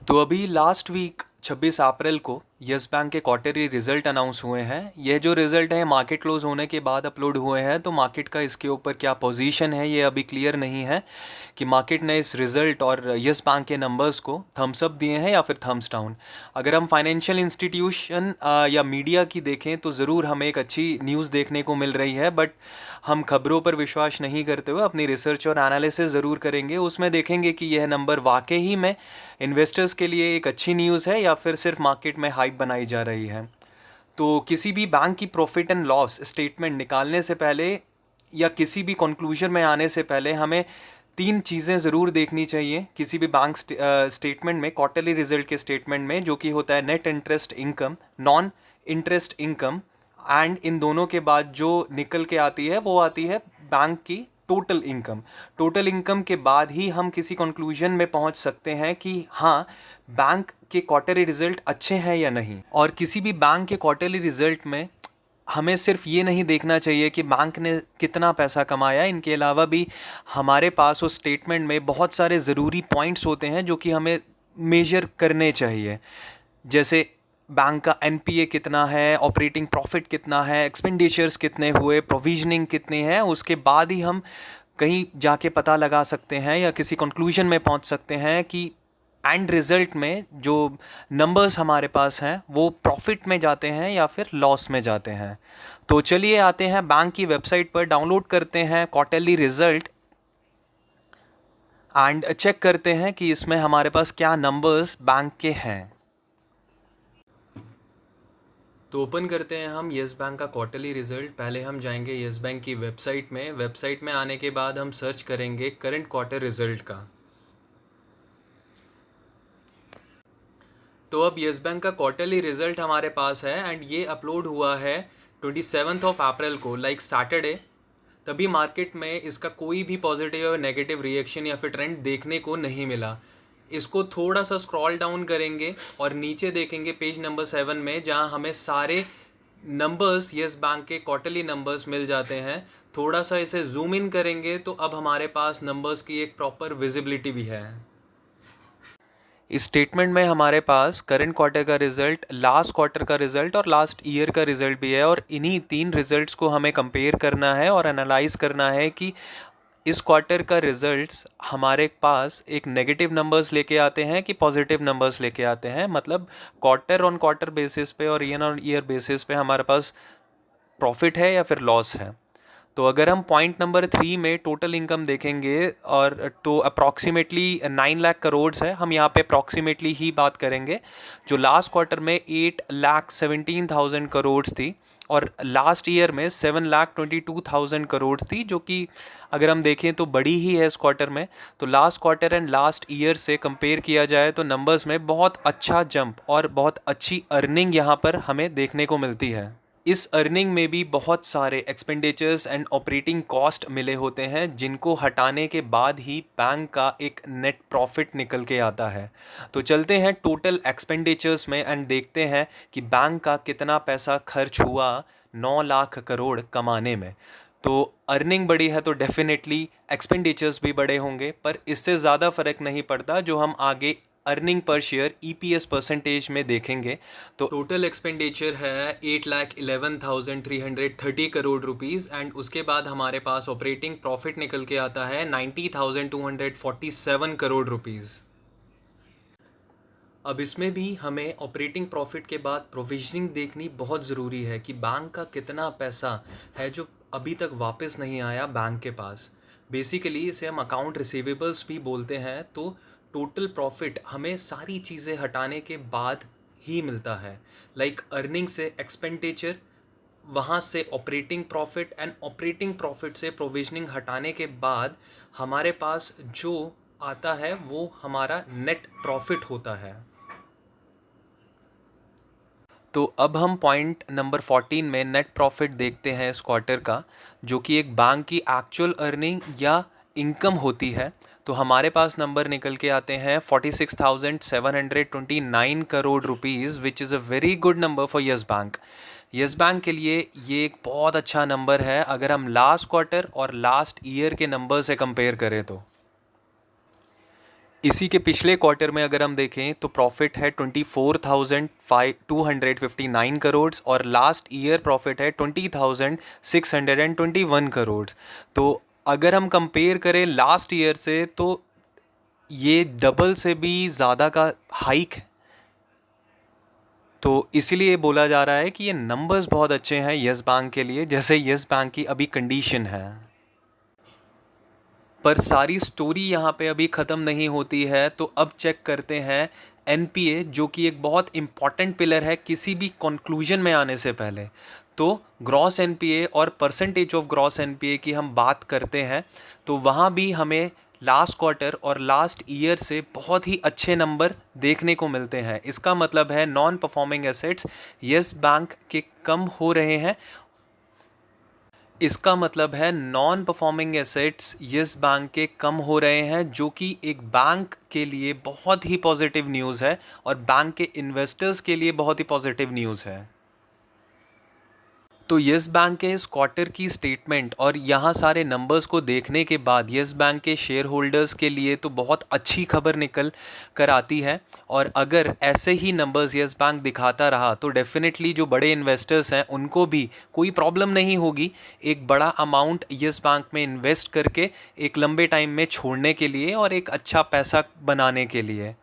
तो अभी last week 26 अप्रैल को यस बैंक के क्वार्टरली रिजल्ट अनाउंस हुए हैं। ये जो रिजल्ट है मार्केट क्लोज होने के बाद अपलोड हुए हैं, तो मार्केट का इसके ऊपर क्या पोजीशन है ये अभी क्लियर नहीं है कि मार्केट ने इस रिज़ल्ट और यस बैंक के नंबर्स को थम्स अप दिए हैं या फिर थम्स डाउन। अगर हम फाइनेंशियल इंस्टीट्यूशन या मीडिया की देखें तो ज़रूर हमें एक अच्छी न्यूज़ देखने को मिल रही है, बट हम खबरों पर विश्वास नहीं करते हुए अपनी रिसर्च और एनालिसिस ज़रूर करेंगे। उसमें देखेंगे कि यह नंबर वाकई ही में इन्वेस्टर्स के लिए एक अच्छी न्यूज़ है या फिर सिर्फ मार्केट में हाइप बनाई जा रही है। तो किसी भी बैंक की प्रॉफिट एंड लॉस स्टेटमेंट निकालने से पहले या किसी भी कंक्लूजन में आने से पहले हमें तीन चीज़ें ज़रूर देखनी चाहिए किसी भी बैंक स्टेटमेंट में, क्वार्टरली रिजल्ट के स्टेटमेंट में, जो कि होता है net interest income, non interest income, and in दोनों के बाद जो निकल के आती है वो आती है बैंक की टोटल इनकम। टोटल इनकम के बाद ही हम किसी कंक्लूजन में पहुंच सकते हैं कि हाँ, बैंक के क्वार्टरली रिजल्ट अच्छे हैं या नहीं। और किसी भी बैंक के क्वार्टरली रिजल्ट में हमें सिर्फ ये नहीं देखना चाहिए कि बैंक ने कितना पैसा कमाया, इनके अलावा भी हमारे पास उस स्टेटमेंट में बहुत सारे ज़रूरी पॉइंट्स होते हैं जो कि हमें मेजर करने चाहिए। जैसे बैंक का एनपीए कितना है, ऑपरेटिंग प्रॉफिट कितना है, एक्सपेंडिचर्स कितने हुए, प्रोविजनिंग कितनी है। उसके बाद ही हम कहीं जाके पता लगा सकते हैं या किसी कंक्लूजन में पहुंच सकते हैं कि एंड रिजल्ट में जो नंबर्स हमारे पास हैं वो प्रॉफिट में जाते हैं या फिर लॉस में जाते हैं। तो चलिए आते हैं बैंक की वेबसाइट पर, डाउनलोड करते हैं क्वार्टरली रिजल्ट एंड चेक करते हैं कि इसमें हमारे पास क्या नंबर्स बैंक के हैं। तो ओपन करते हैं हम येस बैंक का क्वार्टरली रिजल्ट। पहले हम जाएंगे येस बैंक की वेबसाइट में। वेबसाइट में आने के बाद हम सर्च करेंगे करंट क्वार्टर रिजल्ट का। तो अब येस बैंक का क्वार्टरली रिजल्ट हमारे पास है एंड ये अपलोड हुआ है 27 अप्रैल को, लाइक सैटरडे। तभी मार्केट में इसका कोई भी पॉजिटिव या नेगेटिव रिएक्शन या फिर ट्रेंड देखने को नहीं मिला। इसको थोड़ा सा स्क्रॉल डाउन करेंगे और नीचे देखेंगे पेज नंबर 7 में, जहां हमें सारे नंबर्स येस बैंक के क्वार्टरली नंबर्स मिल जाते हैं। थोड़ा सा इसे जूम इन करेंगे तो अब हमारे पास नंबर्स की एक प्रॉपर विजिबिलिटी भी है। इस स्टेटमेंट में हमारे पास करंट क्वार्टर का रिजल्ट, लास्ट क्वार्टर का रिजल्ट और लास्ट ईयर का रिजल्ट भी है, और इन्हीं तीन रिजल्ट्स को हमें कंपेयर करना है और एनालाइज करना है कि इस क्वार्टर का रिजल्ट्स हमारे पास एक नेगेटिव नंबर्स लेके आते हैं कि पॉजिटिव नंबर्स लेके आते हैं। मतलब क्वार्टर ऑन क्वार्टर बेसिस पे और ईयर ऑन ईयर बेसिस पे हमारे पास प्रॉफिट है या फिर लॉस है। तो अगर हम पॉइंट नंबर 3 में टोटल इनकम देखेंगे और तो अप्रॉक्सीमेटली 9 लाख करोड़ है, हम यहाँ पे अप्रॉक्सीमेटली ही बात करेंगे। जो लास्ट क्वार्टर में 8,17,000 करोड़ थी और लास्ट ईयर में 7,22,000 करोड़ थी, जो कि अगर हम देखें तो बड़ी ही है इस क्वार्टर में। तो last quarter and last year से कंपेयर किया जाए तो नंबर्स में बहुत अच्छा जंप और बहुत अच्छी अर्निंग यहाँ पर हमें देखने को मिलती है। इस अर्निंग में भी बहुत सारे एक्सपेंडिचर्स एंड ऑपरेटिंग कॉस्ट मिले होते हैं, जिनको हटाने के बाद ही बैंक का एक नेट प्रॉफिट निकल के आता है। तो चलते हैं टोटल एक्सपेंडिचर्स में एंड देखते हैं कि बैंक का कितना पैसा खर्च हुआ 9 लाख करोड़ कमाने में। तो अर्निंग बड़ी है तो डेफिनेटली एक्सपेंडिचर्स भी बड़े होंगे, पर इससे ज़्यादा फ़र्क नहीं पड़ता जो हम आगे earning per share EPS percentage में देखेंगे। तो टोटल एक्सपेंडिचर है 8,11,330 करोड़ रुपीज़ एंड उसके बाद हमारे पास ऑपरेटिंग प्रॉफिट निकल के आता है 90,247 करोड़ रुपीज़। अब इसमें भी हमें ऑपरेटिंग प्रॉफिट के बाद प्रोविजनिंग देखनी बहुत ज़रूरी है कि बैंक का कितना पैसा है जो अभी तक वापस नहीं आया बैंक के पास। बेसिकली इसे हम अकाउंट रिसीवेबल्स भी बोलते हैं। तो टोटल प्रॉफिट हमें सारी चीज़ें हटाने के बाद ही मिलता है, लाइक अर्निंग से एक्सपेंडिचर, वहाँ से operating profit and operating profit से प्रोविजनिंग हटाने के बाद हमारे पास जो आता है वो हमारा नेट प्रॉफिट होता है। तो अब हम पॉइंट नंबर 14 में नेट प्रॉफिट देखते हैं इस क्वार्टर का, जो कि एक बैंक की एक्चुअल अर्निंग या इनकम होती है। तो हमारे पास नंबर निकल के आते हैं 46,729 crore rupees, which is a very good number for yes bank. Yes bank के लिए ये एक बहुत अच्छा नंबर है अगर हम लास्ट क्वार्टर और लास्ट ईयर के नंबर से कंपेयर करें तो। इसी के पिछले क्वार्टर में अगर हम देखें तो प्रॉफिट है 24,259 करोड़ और लास्ट ईयर प्रॉफिट है 20,621 करोड़। तो अगर हम कंपेयर करें लास्ट ईयर से तो ये डबल से भी ज़्यादा का हाइक है। तो इसीलिए बोला जा रहा है कि ये नंबर्स बहुत अच्छे हैं यस बैंक के लिए, जैसे यस बैंक की अभी कंडीशन है। पर सारी स्टोरी यहाँ पे अभी ख़त्म नहीं होती है, तो अब चेक करते हैं एनपीए, जो कि एक बहुत इम्पॉर्टेंट पिलर है किसी भी कंक्लूजन में आने से पहले। तो ग्रॉस एनपीए और परसेंटेज ऑफ ग्रॉस एनपीए की हम बात करते हैं, तो वहाँ भी हमें लास्ट क्वार्टर और लास्ट ईयर से बहुत ही अच्छे नंबर देखने को मिलते हैं। इसका मतलब है non performing assets yes bank के कम हो रहे हैं। इसका मतलब है non performing assets yes bank के कम हो रहे हैं, जो कि एक बैंक के लिए बहुत ही पॉजिटिव न्यूज़ है और बैंक के इन्वेस्टर्स के लिए बहुत ही पॉजिटिव न्यूज़ है। तो यस बैंक के इस क्वार्टर की स्टेटमेंट और यहाँ सारे नंबर्स को देखने के बाद यस बैंक के शेयर होल्डर्स के लिए तो बहुत अच्छी खबर निकल कर आती है। और अगर ऐसे ही नंबर्स यस बैंक दिखाता रहा तो डेफिनेटली जो बड़े इन्वेस्टर्स हैं उनको भी कोई प्रॉब्लम नहीं होगी एक बड़ा अमाउंट यस बैंक में इन्वेस्ट करके एक लंबे टाइम में छोड़ने के लिए और एक अच्छा पैसा बनाने के लिए।